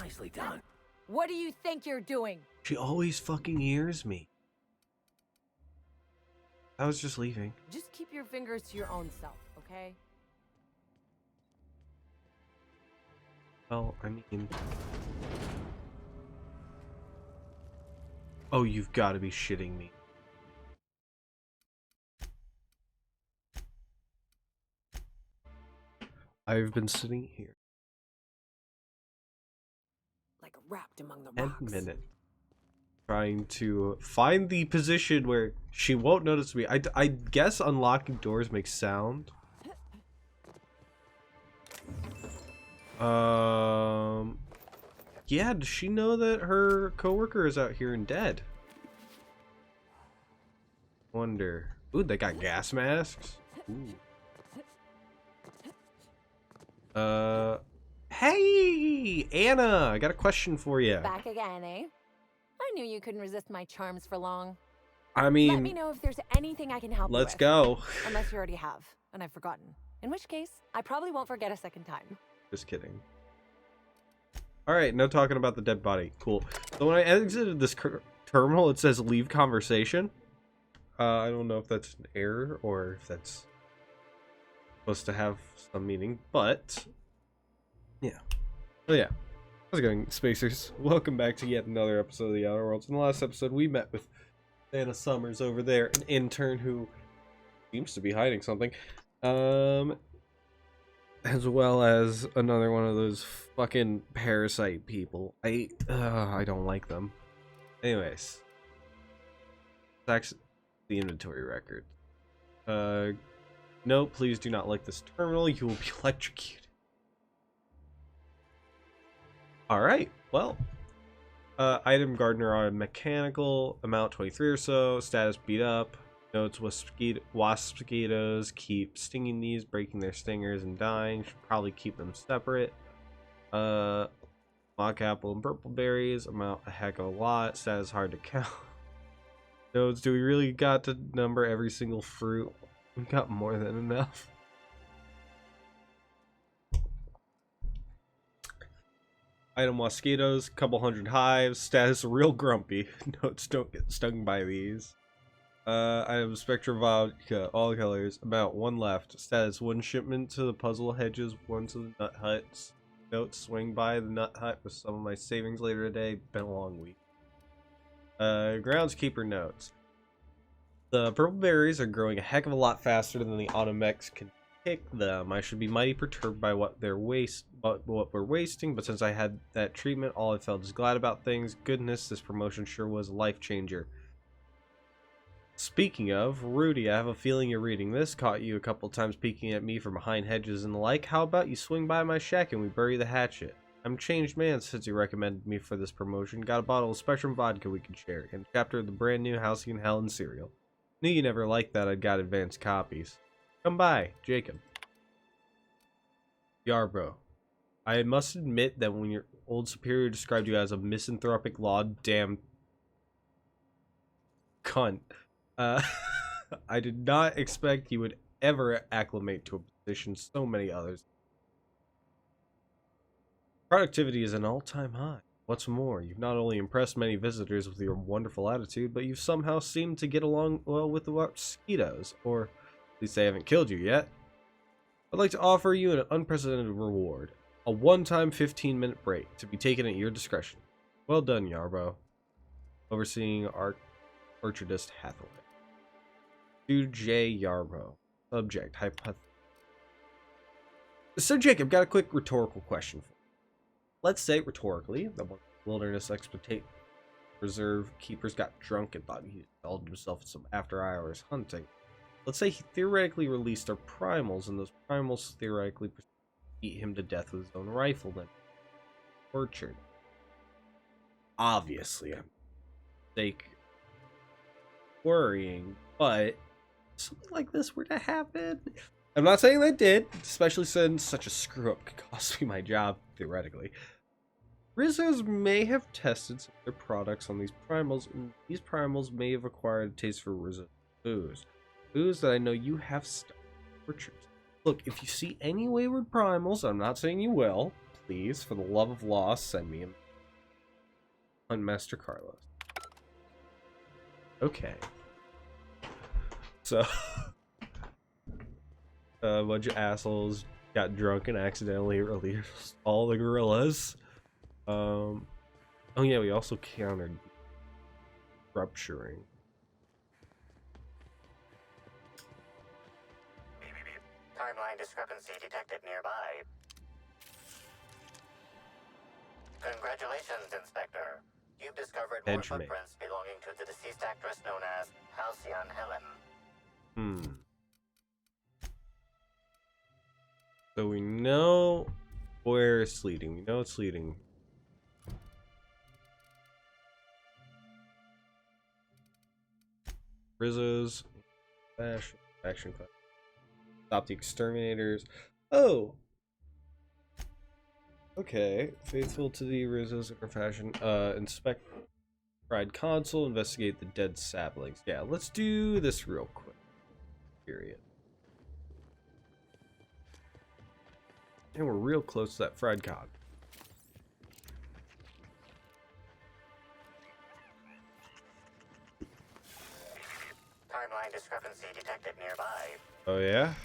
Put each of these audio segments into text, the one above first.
Nicely done. What do you think you're doing? She always fucking hears me. I was just leaving. Just keep your fingers to your own self, okay? Well, I mean... Oh, you've got to be shitting me. I've been sitting here. Like wrapped among the 10 rocks. minutes. Trying to find the position where she won't notice me. I guess unlocking doors makes sound. Yeah, does she know that her coworker is out here and dead? Wonder. Ooh, they got gas masks. Ooh. Hey, Anna, I got a question for you. Back again, eh? I knew you couldn't resist my charms for long. I Let mean, me know if there's anything I can help you let's with. go. Unless you already have, and I've forgotten. In which case, I probably won't forget a second time. Just kidding. Alright, no talking about the dead body. Cool. So when I exited this terminal, it says leave conversation. I don't know if that's an error or if that's supposed to have some meaning, but yeah. Oh yeah. How's it going, Spacers? Welcome back to yet another episode of the OuterWorlds. In the last episode, we met with Anna Summers over there, an intern who seems to be hiding something. As well as another one of those fucking parasite people. I don't like them. Anyways. That's the inventory record. No, please do not like this terminal. You will be electrocuted. Alright, well. Item gardener on mechanical, amount 23 or so, status beat up. Notes wasp mosquitoes keep stinging these, breaking their stingers and dying. Should probably keep them separate. Mock apple and purple berries amount a heck of a lot. Status hard to count. Notes, do we really got to number every single fruit? We got more than enough. Item mosquitoes, couple hundred hives. Status real grumpy. Notes, don't get stung by these. Item Spectrum Vodka, all colors, about one left. Status, one shipment to the puzzle hedges, one to the nut huts. Notes, swing by the nut hut with some of my savings later today. Been a long week. Groundskeeper notes. The purple berries are growing a heck of a lot faster than the automechs can pick them. I should be mighty perturbed by what we're wasting, but since I had that treatment, all I felt is glad about things. Goodness, this promotion sure was a life changer. Speaking of, Rudy, I have a feeling you're reading this. Caught you a couple times peeking at me from behind hedges and the like. How about you swing by my shack and we bury the hatchet? I'm a changed man since you recommended me for this promotion. Got a bottle of Spectrum vodka we can share, and a chapter of the brand new Housing in Hell and cereal. Knew you never liked that. I'd got advanced copies. Come by, Jacob. Yarbrough. I must admit that when your old superior described you as a misanthropic law damn cunt, I did not expect you would ever acclimate to a position so many others. Productivity is an all-time high. What's more, you've not only impressed many visitors with your wonderful attitude, but you've somehow seemed to get along well with the mosquitoes, or at least they haven't killed you yet. I'd like to offer you an unprecedented reward, a one-time 15-minute break to be taken at your discretion. Well done, Yarbrough. Overseeing Orchardist Hathaway. To J. Yarbrough. Subject, hypothesis. So, Jacob, got a quick rhetorical question for you. Let's say, rhetorically, the Wilderness Exploitation Reserve keepers got drunk and thought he indulged himself in some after-hours hunting. Let's say he theoretically released our primals, and those primals theoretically beat him to death with his own rifle, then tortured. Obviously, I'm worrying, but something like this were to happen. I'm not saying they did, especially since such a screw up could cost me my job, theoretically. Rizzos may have tested some of their products on these primals, and these primals may have acquired a taste for Rizzo's booze. Booze that I know you have stuck in orchards. Look, if you see any wayward primals, I'm not saying you will, please. For the love of law, send me on Master Carlos. Okay. So, a bunch of assholes got drunk and accidentally released all the gorillas. Oh yeah, we also countered rupturing. Timeline discrepancy detected nearby. Congratulations, Inspector. You've discovered more Benjamin. footprints belonging to the deceased actress known as Halcyon Helen. So we know where it's leading. We know it's leading. Rizzo's action class. Stop the exterminators. Oh. Okay. Faithful to the Rizzo's in her fashion. Inspect fried console. Investigate the dead saplings. Yeah, let's do this real quick. Period. And we're real close to that fried cod. Timeline discrepancy detected nearby. Oh yeah?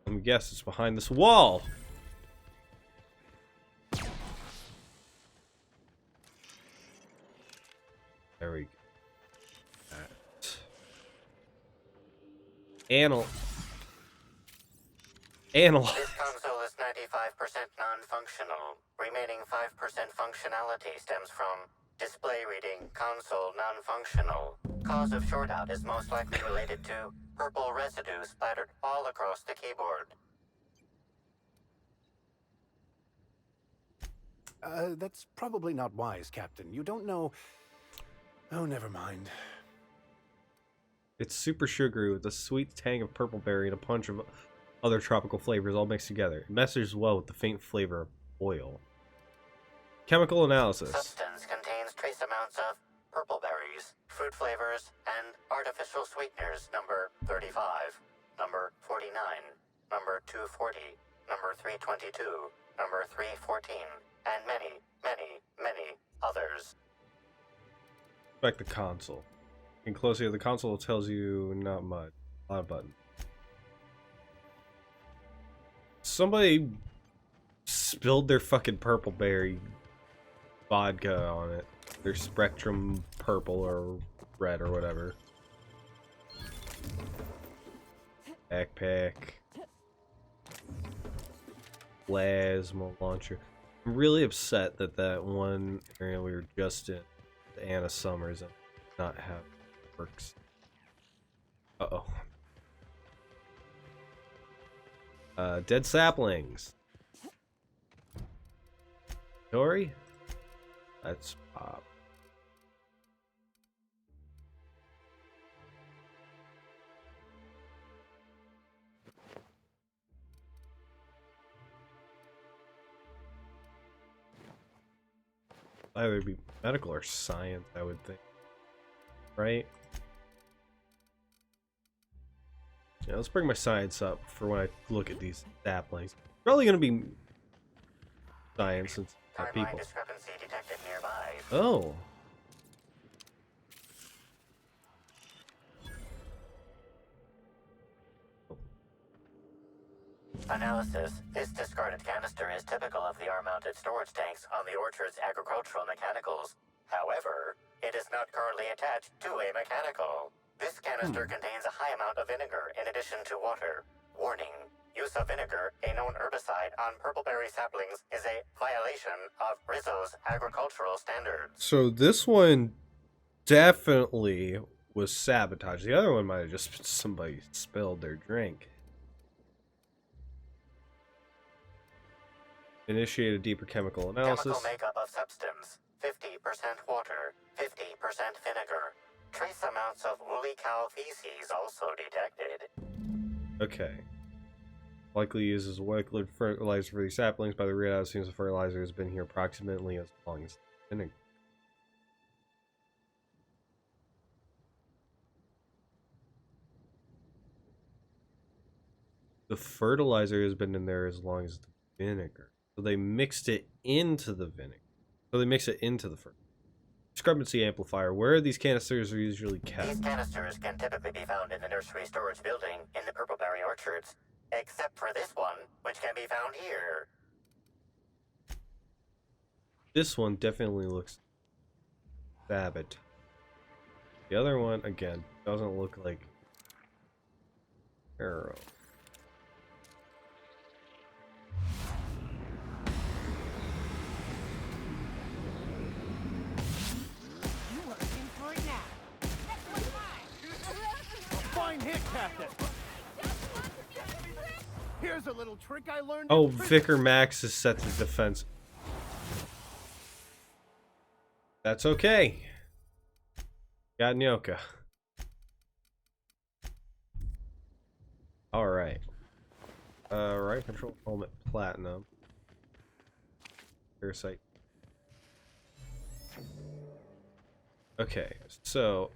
Let me guess, it's behind this wall. There we go. Anal. This console is 95% non-functional. Remaining 5% functionality stems from display reading console non-functional. Cause of shortout is most likely related to purple residue splattered all across the keyboard. That's probably not wise, Captain. You don't know... Oh, never mind. It's super sugary with a sweet tang of purple berry and a punch of other tropical flavors all mixed together. It meshes well with the faint flavor of oil. Chemical analysis. Substance contains trace amounts of purple berries, fruit flavors, and artificial sweeteners number 35, number 49, number 240, number 322, number 314, and many, many, many others. Back the console. Looking closely, the console tells you not much. A lot of buttons. Somebody spilled their fucking purple berry vodka on it. Their Spectrum purple or red or whatever. Backpack. Plasma launcher. I'm really upset that that one area we were just in, the Anna Summers, and not have works. Uh-oh. Dead saplings. Dory? Let's pop. Either be medical or science, I would think. Right? Yeah, let's bring my science up for when I look at these saplings. Probably gonna be science since it's Timeline people. discrepancy detected nearby. Oh. Analysis. This discarded canister is typical of the R-mounted storage tanks on the orchard's agricultural mechanicals. However, it is not currently attached to a mechanical. This canister contains a high amount of vinegar in addition to water. Warning. Use of vinegar, a known herbicide, on purpleberry saplings is a violation of Rizzo's agricultural standards. So this one definitely was sabotage. The other one might have just been somebody spilled their drink. Initiate a deeper chemical analysis. Chemical makeup of substance. 50% water, 50% vinegar. Trace amounts of woolly cow feces also detected. Okay. Likely uses liquid fertilizer for these saplings. By the readout, it seems the fertilizer has been here approximately as long as vinegar. The fertilizer has been in there as long as the vinegar. So they mixed it into the vinegar. So they mix it into the first. Discrepancy amplifier. Where are these canisters are usually kept? These canisters can typically be found in the nursery storage building in the Purpleberry Orchards, except for this one, which can be found here. This one definitely looks Sabotage. The other one, again, doesn't look like Arrow. Fine hit, Captain. Here's a little trick I learned. Oh, Vicar Max is set to defense. That's okay. Got Nyoka. Alright. Right control helmet platinum. Parasite. Okay, so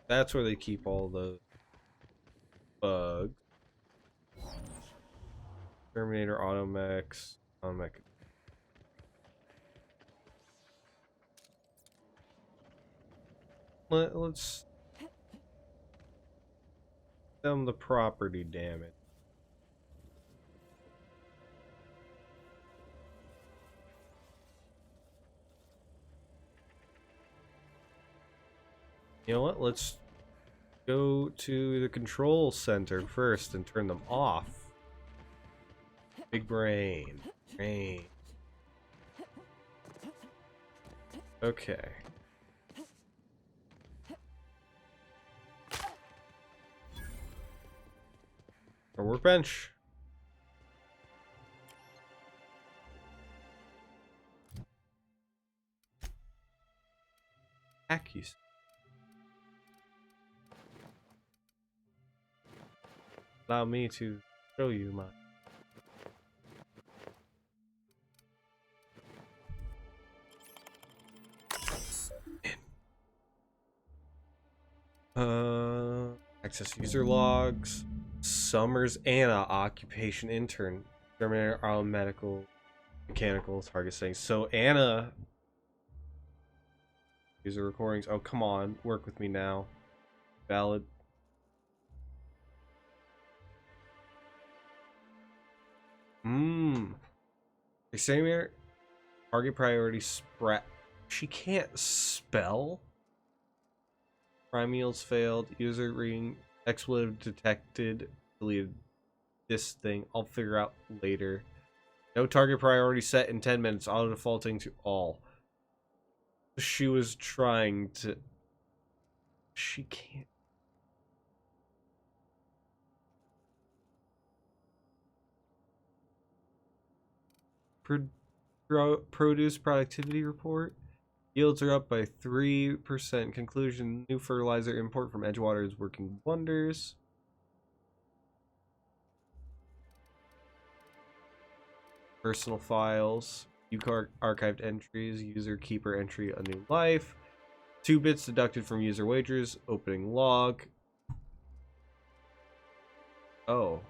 that's where they keep all the bugs. Terminator, Automech. Let's them the property damage. You know what? Let's go to the control center first and turn them off. Big brain. Brain. Okay. Our workbench. Accuracy. Allow me to show you my. Access user logs. Summers Anna, occupation intern. Terminator, medical, mechanical, target settings. So Anna, user recordings. Oh, come on, work with me now. Valid. The same here. Target priority spread. She can't spell. Prime meals failed. User reading expletive detected. Deleted this thing. I'll figure out later. No target priority set in 10 minutes. Auto defaulting to all. She was trying to. She can't. Produce productivity report. Yields are up by 3%. Conclusion: new fertilizer import from Edgewater is working wonders. Personal files. Archived entries. User keeper entry a new life. 2 bits deducted from user wagers. Opening log. Oh.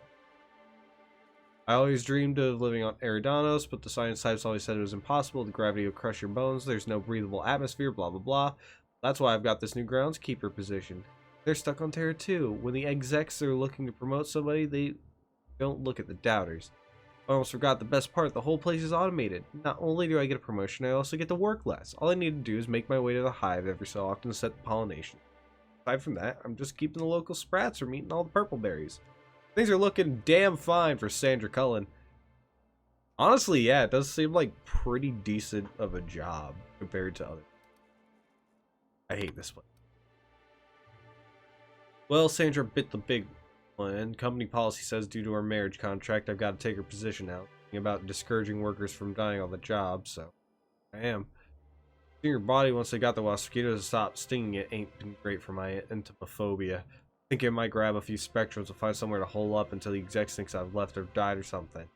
I always dreamed of living on Eridanos, but the science types always said it was impossible. The gravity will crush your bones. There's no breathable atmosphere, blah, blah, blah. That's why I've got this new groundskeeper position. They're stuck on Terra too. When the execs are looking to promote somebody, they don't look at the doubters. I almost forgot the best part. The whole place is automated. Not only do I get a promotion, I also get to work less. All I need to do is make my way to the hive every so often to set the pollination. Aside from that, I'm just keeping the local sprats from eating all the purple berries. Things are looking damn fine for Sandra Cullen. Honestly, yeah, it does seem like pretty decent of a job compared to others. I hate this one. Well, Sandra bit the big one. Company policy says due to our marriage contract, I've got to take her position now. Thinking about discouraging workers from dying on the job, so I am. Seeing your body once they got the mosquitoes to stop stinging it ain't been great for my entomophobia. Think I might grab a few spectrums and find somewhere to hole up until the execs thinks I've left or died or something.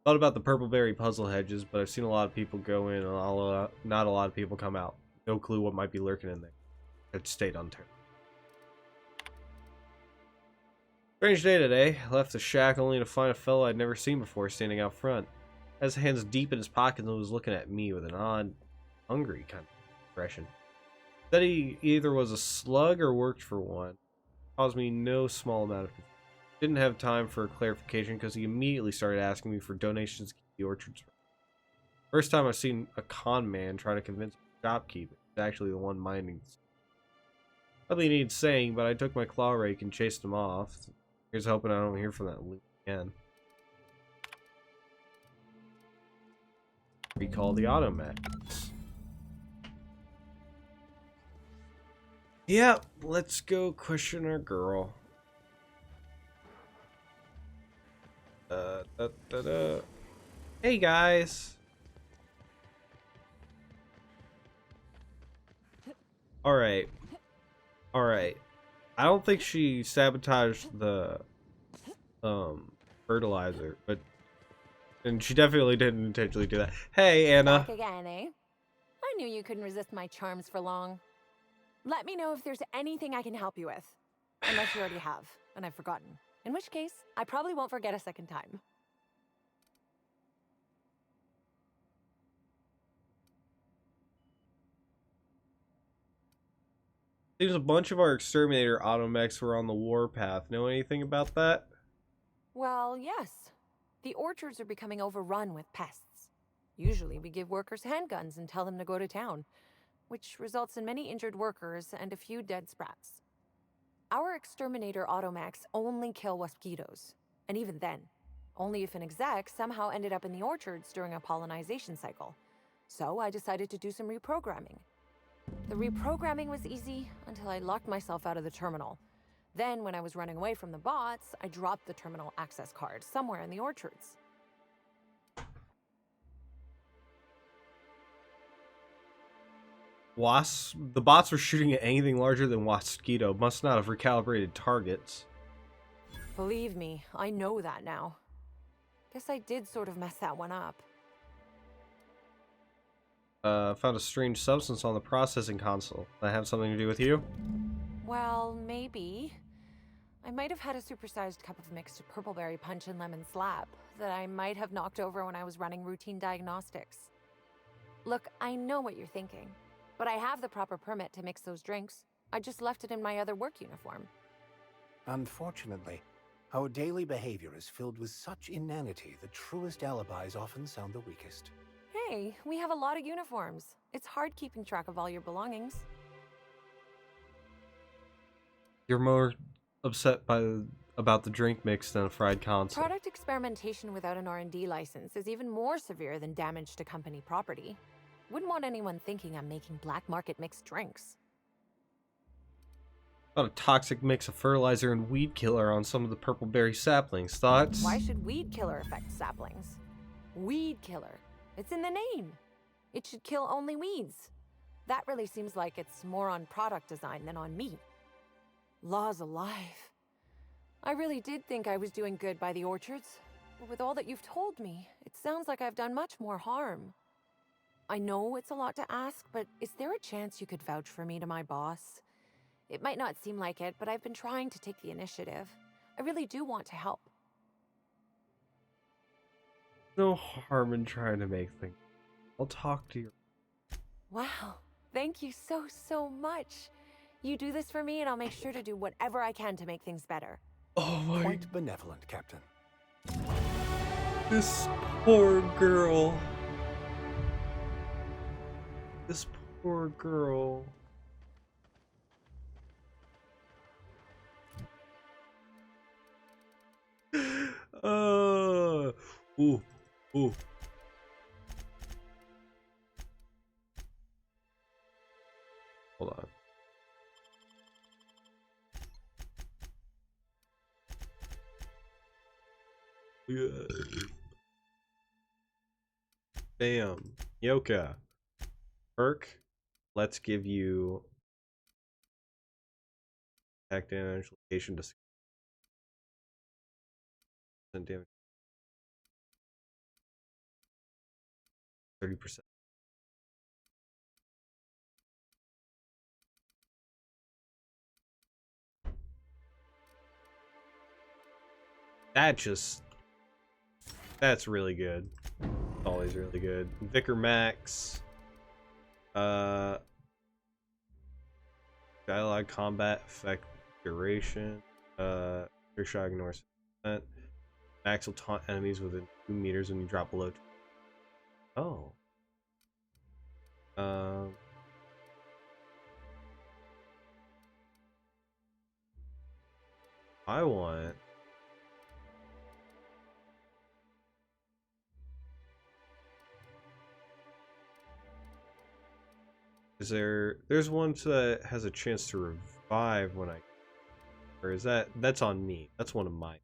Thought about the purpleberry puzzle hedges, but I've seen a lot of people go in and not a lot of people come out. No clue what might be lurking in there. It stayed unturned. Strange day today. I left the shack only to find a fellow I'd never seen before standing out front. Had his hands deep in his pockets and was looking at me with an odd, hungry kind of expression. Said he either was a slug or worked for one. Caused me no small amount of confusion. Didn't have time for clarification because he immediately started asking me for donations to keep the orchards. First time I've seen a con man try to convince a shopkeeper he's actually the one minding. Hardly needed saying, but I took my claw rake and chased him off. Here's hoping I don't hear from that loop again. Recall the automat. Yep, let's go question our girl. Hey guys. Alright. Alright. I don't think she sabotaged the fertilizer, and she definitely didn't intentionally do that. Hey Anna. Back again, eh? I knew you couldn't resist my charms for long. Let me know if there's anything I can help you with. Unless you already have, and I've forgotten. In which case, I probably won't forget a second time. Seems a bunch of our exterminator automechs were on the warpath. Know anything about that? Well, yes. The orchards are becoming overrun with pests. Usually we give workers handguns and tell them to go to town, which results in many injured workers and a few dead sprats. Our exterminator automechs only kill mosquitoes, and even then, only if an exec somehow ended up in the orchards during a pollinization cycle. So I decided to do some reprogramming. The reprogramming was easy until I locked myself out of the terminal. Then, when I was running away from the bots, I dropped the terminal access card somewhere in the orchards. Wasps? The bots were shooting at anything larger than mosquito. Must not have recalibrated targets. Believe me, I know that now. Guess I did sort of mess that one up. Found a strange substance on the processing console. That have something to do with you? Well, maybe. I might have had a supersized cup of mixed purpleberry punch and lemon slap that I might have knocked over when I was running routine diagnostics. Look, I know what you're thinking, but I have the proper permit to mix those drinks. I just left it in my other work uniform. Unfortunately, our daily behavior is filled with such inanity that truest alibis often sound the weakest. Hey, we have a lot of uniforms. It's hard keeping track of all your belongings. You're more upset about the drink mix than a fried console. Product experimentation without an R&D license is even more severe than damage to company property. Wouldn't want anyone thinking I'm making black market mixed drinks. Found a toxic mix of fertilizer and weed killer on some of the purpleberry saplings. Thoughts? Why should weed killer affect saplings? Weed killer. It's in the name. It should kill only weeds. That really seems like it's more on product design than on me. Laws alive. I really did think I was doing good by the orchards, but with all that you've told me, it sounds like I've done much more harm. I know it's a lot to ask, but is there a chance you could vouch for me to my boss? It might not seem like it, but I've been trying to take the initiative. I really do want to help. No harm in trying to make things. I'll talk to you. Wow, thank you so much. You do this for me and I'll make sure to do whatever I can to make things better. Oh my... Quite benevolent, Captain. This poor girl. This poor girl. Ooh. Ooh. Hold on. Yeah. Bam. Yoka. Perk. Let's give you attack damage, location to damage. 30%. That's really good. Always really good. Vicar Max. Dialogue combat effect duration. Your shot ignores %. Max will taunt enemies within 2 meters when you drop below. Oh. I want. There's one that has a chance to revive when I, or is that's on me? That's one of mine.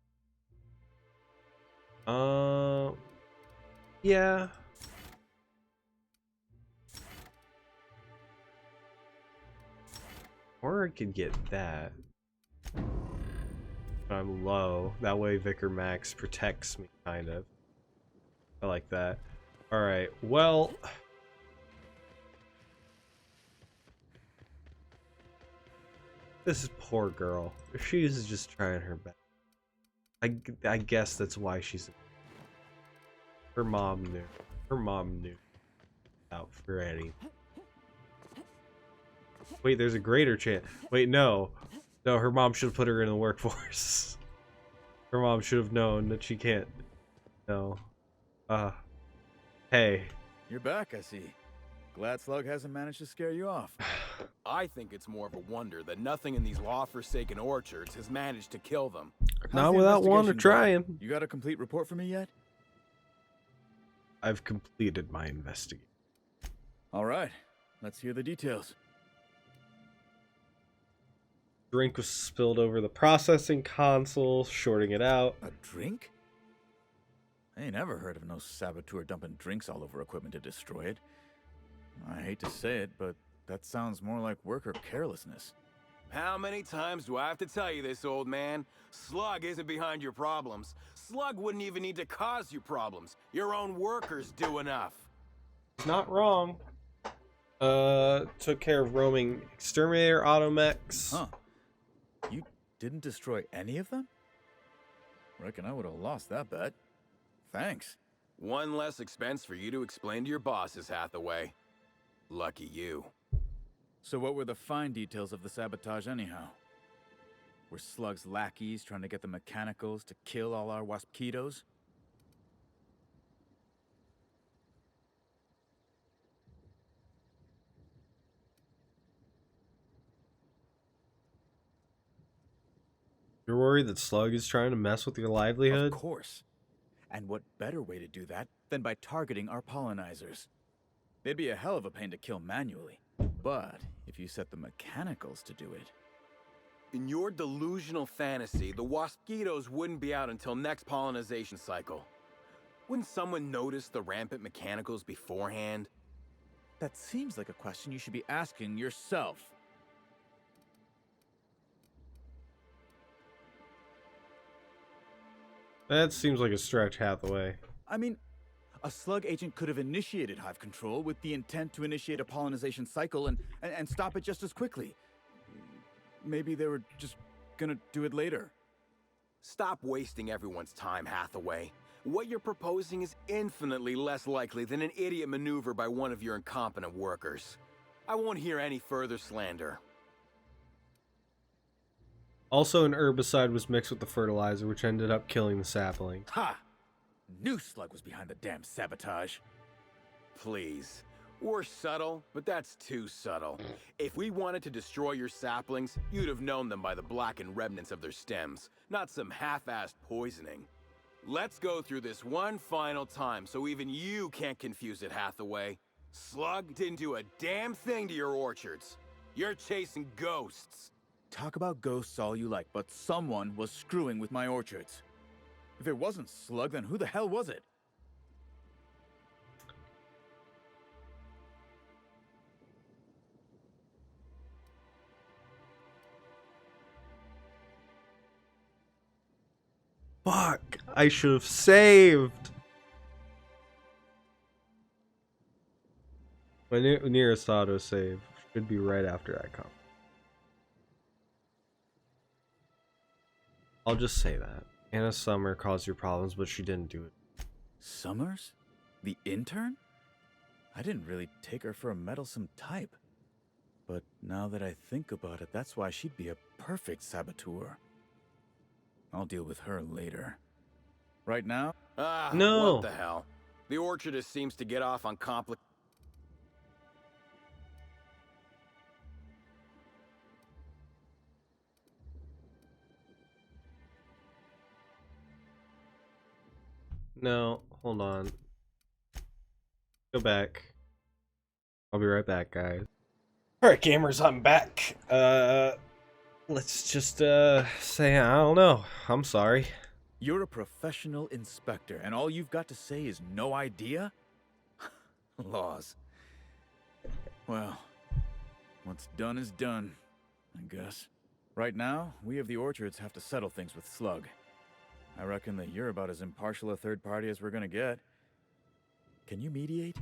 Yeah. Or I could get that. But I'm low. That way Vicar Max protects me, kind of. I like that. Alright, well... This poor girl. She's just trying her best. I guess that's why she's... Her mom knew. Her mom knew. Out for Eddie. Wait, there's a greater chance. Wait, no. No, her mom should have put her in the workforce. Her mom should have known that she can't. No. Hey. You're back, I see. Glad Slug hasn't managed to scare you off. I think it's more of a wonder that nothing in these law-forsaken orchards has managed to kill them. Not without Wanda trying. You got a complete report for me yet? I've completed my investigation. All right. Let's hear the details. Drink was spilled over the processing console, shorting it out. A drink? I ain't never heard of no saboteur dumping drinks all over equipment to destroy it. I hate to say it, but that sounds more like worker carelessness. How many times do I have to tell you this, old man? Slug isn't behind your problems. Slug wouldn't even need to cause you problems. Your own workers do enough. Not wrong. Took care of roaming exterminator automechs. Huh. You didn't destroy any of them? Reckon I would have lost that bet. Thanks. One less expense for you to explain to your bosses, Hathaway. Lucky you. So what were the fine details of the sabotage anyhow? Were Slug's lackeys trying to get the mechanicals to kill all our waspitos? You're worried that Slug is trying to mess with your livelihood? Of course. And what better way to do that than by targeting our pollinizers? They'd be a hell of a pain to kill manually. But if you set the mechanicals to do it... In your delusional fantasy, the waspitos wouldn't be out until next pollinization cycle. Wouldn't someone notice the rampant mechanicals beforehand? That seems like a question you should be asking yourself. That seems like a stretch, Hathaway. I mean, a Slug agent could have initiated hive control with the intent to initiate a pollinization cycle and stop it just as quickly. Maybe they were just gonna do it later. Stop wasting everyone's time, Hathaway. What you're proposing is infinitely less likely than an idiot maneuver by one of your incompetent workers. I won't hear any further slander. Also, an herbicide was mixed with the fertilizer, which ended up killing the sapling. Ha! Knew Slug was behind the damn sabotage. Please. We're subtle, but that's too subtle. If we wanted to destroy your saplings, you'd have known them by the blackened remnants of their stems, not some half-assed poisoning. Let's go through this one final time so even you can't confuse it, Hathaway. Slug didn't do a damn thing to your orchards. You're chasing ghosts. Talk about ghosts all you like, but someone was screwing with my orchards. If it wasn't Slug, then who the hell was it? Fuck! I should have saved! My nearest auto save should be right after that comment. I'll just say that. Anna Summer caused your problems, but she didn't do it. Summers? The intern? I didn't really take her for a meddlesome type. But now that I think about it, that's why she'd be a perfect saboteur. I'll deal with her later. Right now? No. What the hell? The Orchardist seems to get off on No, hold on. Go back. I'll be right back, guys. Alright, gamers, I'm back. Let's just, say, I don't know. I'm sorry. You're a professional inspector, and all you've got to say is no idea? Laws. Well, what's done is done, I guess. Right now, we of the Orchards have to settle things with Slug. I reckon that you're about as impartial a third party as we're gonna get. Can you mediate?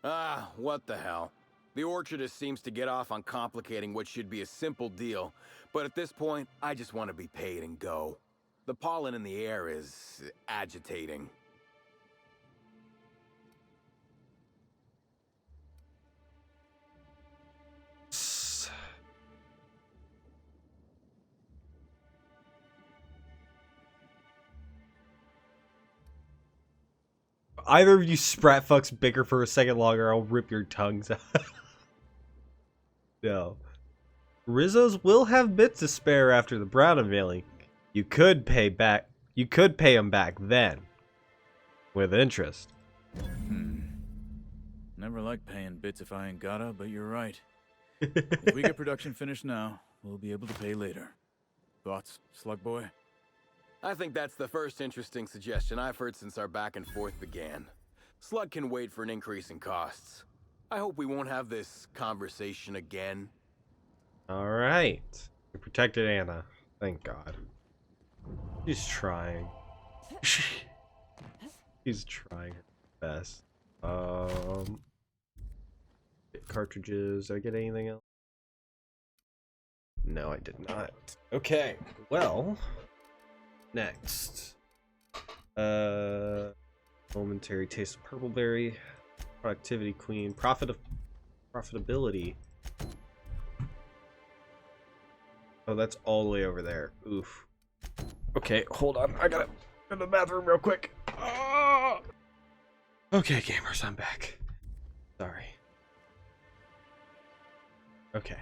What the hell? The Orchardist seems to get off on complicating what should be a simple deal, but at this point, I just want to be paid and go. The pollen in the air is agitating. Either of you sprat fucks bicker for a second longer, I'll rip your tongues out. No. Rizzos will have bits to spare after the Brown unveiling. You could pay him back then. With interest. Never liked paying bits if I ain't gotta, but you're right. If we get production finished now, we'll be able to pay later. Thoughts, Slug Boy? I think that's the first interesting suggestion I've heard since our back and forth began. Slug can wait for an increase in costs. I hope we won't have this conversation again. Alright. We protected Anna. Thank God. She's trying. She's trying her best. Get cartridges. Did I get anything else? No, I did not. Okay. Well, next. Momentary taste of purpleberry. Productivity queen. Profitability. Oh, that's all the way over there. Oof. Okay, hold on. I gotta go to the bathroom real quick. Ah! Okay, gamers, I'm back. Sorry. Okay.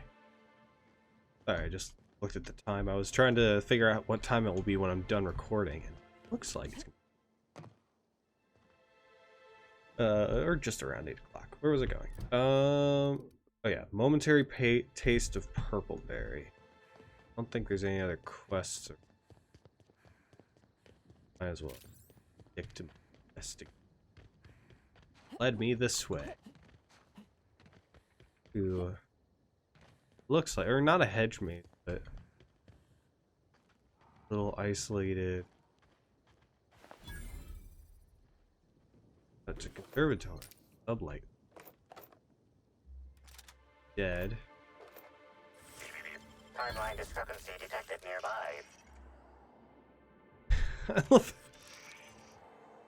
Sorry, I just looked at the time. I was trying to figure out what time it will be when I'm done recording. And it looks like it's or just around 8 o'clock. Where was it going? Oh yeah, momentary taste of purpleberry. I don't think there's any other quests. Might as well stick to investigate. Led me this way. To looks like, or not a hedge maze, but a little isolated. That's a conservatory. Sublight. Dead. Timeline discrepancy detected nearby. I love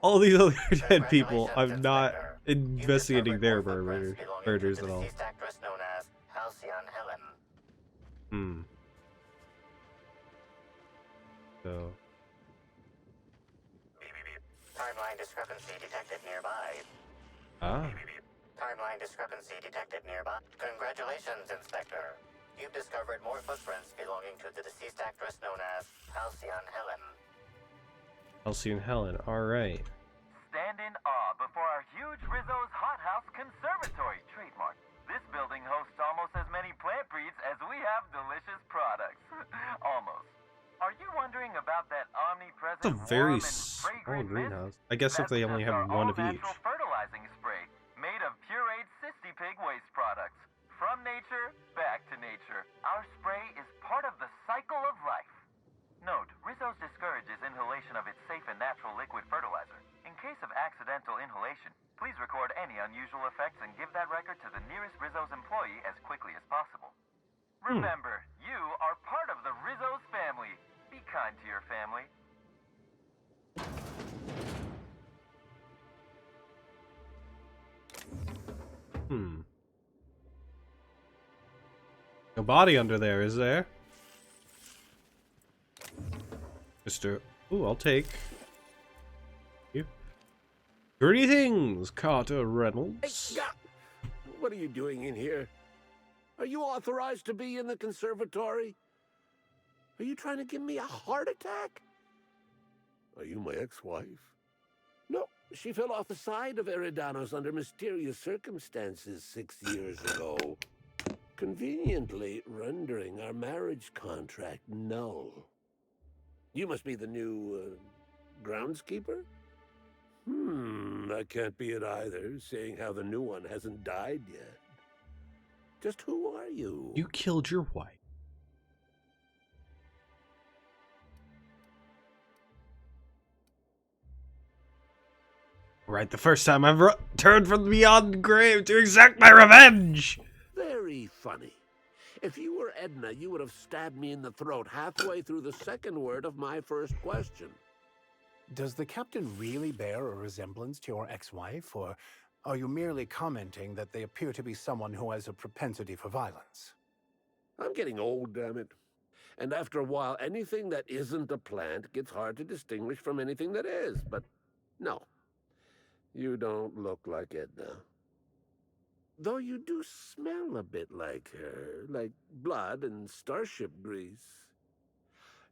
all these other dead people. I'm not investigating their murders at all. Known as Halcyon Helen. So. Timeline discrepancy detected nearby. Timeline discrepancy detected nearby. Congratulations, Inspector. You've discovered more footprints belonging to the deceased actress known as Halcyon Helen. Halcyon Helen, alright. Stand in awe before our huge Rizzo's Hothouse Conservatory trademark. This building hosts almost as many plant breeds as we have delicious products. Almost. Are you wondering about that omnipresent It's a very warm and small fragrant greenhouse. mist? I guess if they only That's have our one of each. all-natural fertilizing spray made of pureed Cysty Pig waste products. From nature, back to nature. Our spray is part of the cycle of life. Note, Rizzo's discourages inhalation of its safe and natural liquid fertilizer. In case of accidental inhalation, please record any unusual effects and give that record to the nearest Rizzo's employee as quickly as possible. Remember, you are part of the Rizzo's family. Be kind to your family. Hmm. No body under there, is there? Mr. Ooh, I'll take. You. Greetings, Carter Reynolds. What are you doing in here? Are you authorized to be in the conservatory? Are you trying to give me a heart attack? Are you my ex-wife? No, she fell off the side of Eridanos under mysterious circumstances 6 years ago, conveniently rendering our marriage contract null. You must be the new, groundskeeper? That can't be it either, seeing how the new one hasn't died yet. Just who are you? You killed your wife. Right, the first time I've returned from beyond the grave to exact my revenge! Very funny. If you were Edna, you would have stabbed me in the throat halfway through the second word of my first question. Does the captain really bear a resemblance to your ex-wife, or are you merely commenting that they appear to be someone who has a propensity for violence? I'm getting old, damn it. And after a while, anything that isn't a plant gets hard to distinguish from anything that is. But no, you don't look like Edna. Though you do smell a bit like her, like blood and starship grease.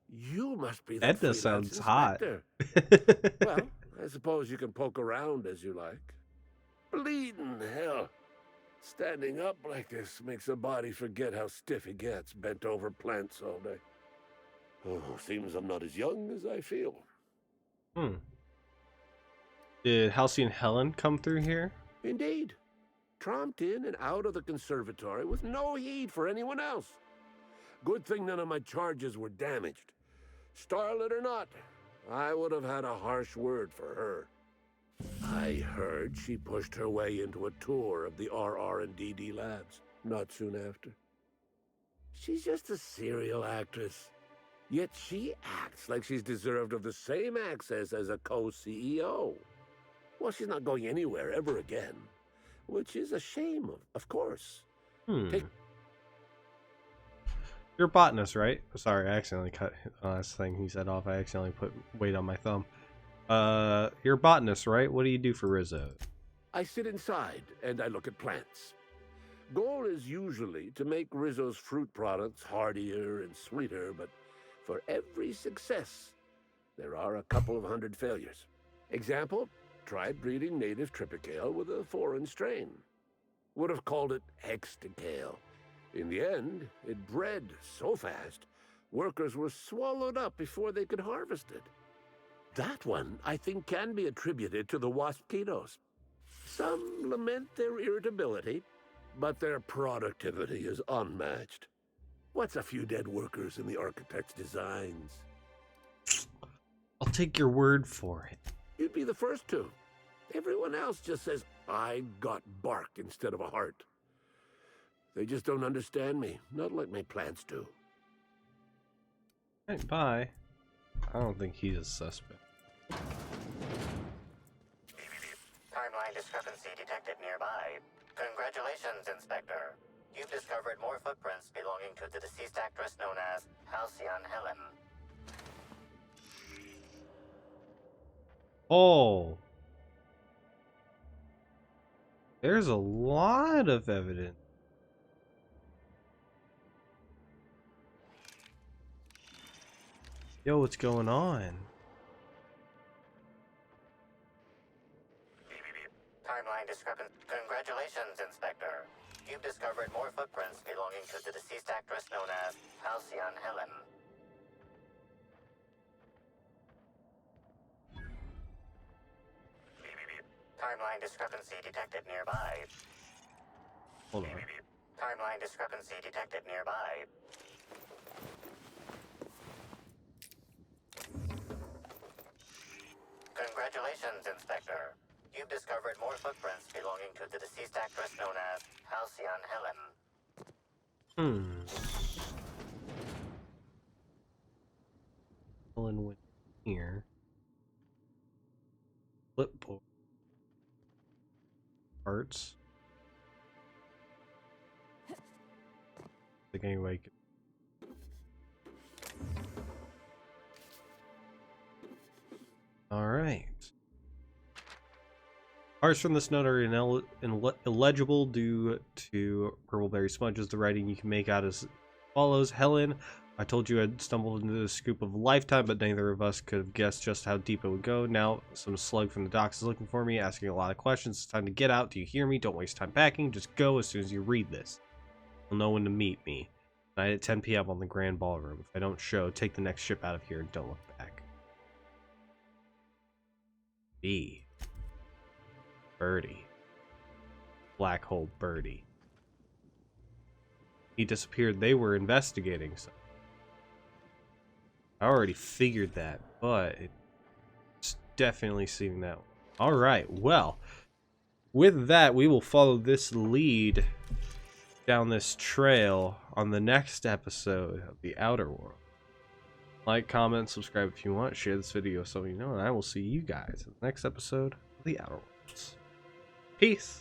You must be that Edna freelance sounds hot. inspector. Well, I suppose you can poke around as you like. Bleeding hell. Standing up like this makes a body forget how stiff he gets, bent over plants all day. Oh, seems I'm not as young as I feel. Did Halcyon Helen come through here? Indeed. Tromped in and out of the conservatory with no heed for anyone else. Good thing none of my charges were damaged. Starlet or not, I would have had a harsh word for her. I heard she pushed her way into a tour of the RR&DD labs not soon after. She's just a serial actress. Yet she acts like she's deserved of the same access as a co-CEO. Well, she's not going anywhere ever again, which is a shame, of course. You're a botanist, right? Sorry, I accidentally cut the last thing he said off. I accidentally put weight on my thumb. You're a botanist, right? What do you do for Rizzo? I sit inside and I look at plants. Goal is usually to make Rizzo's fruit products hardier and sweeter, but for every success, there are a couple of hundred failures. Example, tried breeding native Tripicale with a foreign strain. Would have called it Hexticale. In the end, it bred so fast, workers were swallowed up before they could harvest it. That one, I think, can be attributed to the waspitos. Some lament their irritability, but their productivity is unmatched. What's a few dead workers in the architect's designs? I'll take your word for it. You'd be the first to. Everyone else just says, I got bark instead of a heart. They just don't understand me, not like my plants do. Right, bye. I don't think he's a suspect. Timeline discrepancy detected nearby. Congratulations, Inspector. You've discovered more footprints belonging to the deceased actress known as Halcyon Helen. Oh. There's a lot of evidence. Yo, what's going on? Timeline discrepancy. Congratulations, Inspector. You've discovered more footprints belonging to the deceased actress known as Halcyon Helen. Timeline discrepancy detected nearby. Hold on. Timeline discrepancy detected nearby. Congratulations, Inspector. You've discovered more footprints belonging to the deceased actress known as Halcyon Helen. Helen went here. Flipboard. Parts. think anybody could. Alright. Parts from this note are illegible due to purple-berry smudges. The writing you can make out as follows. Helen, I told you I'd stumbled into the scoop of a lifetime, but neither of us could have guessed just how deep it would go. Now, some slug from the docks is looking for me, asking a lot of questions. It's time to get out. Do you hear me? Don't waste time packing. Just go as soon as you read this. You'll know when to meet me. Tonight at 10 p.m. on the Grand Ballroom. If I don't show, take the next ship out of here and don't look back. B. Birdie. Black hole Birdie. He disappeared. They were investigating something. I already figured that, but it's definitely seeing that. Alright, well, with that, we will follow this lead down this trail on the next episode of the Outer World. Like, comment, subscribe if you want, share this video with someone you know, and I will see you guys in the next episode of the Outer Worlds. Peace!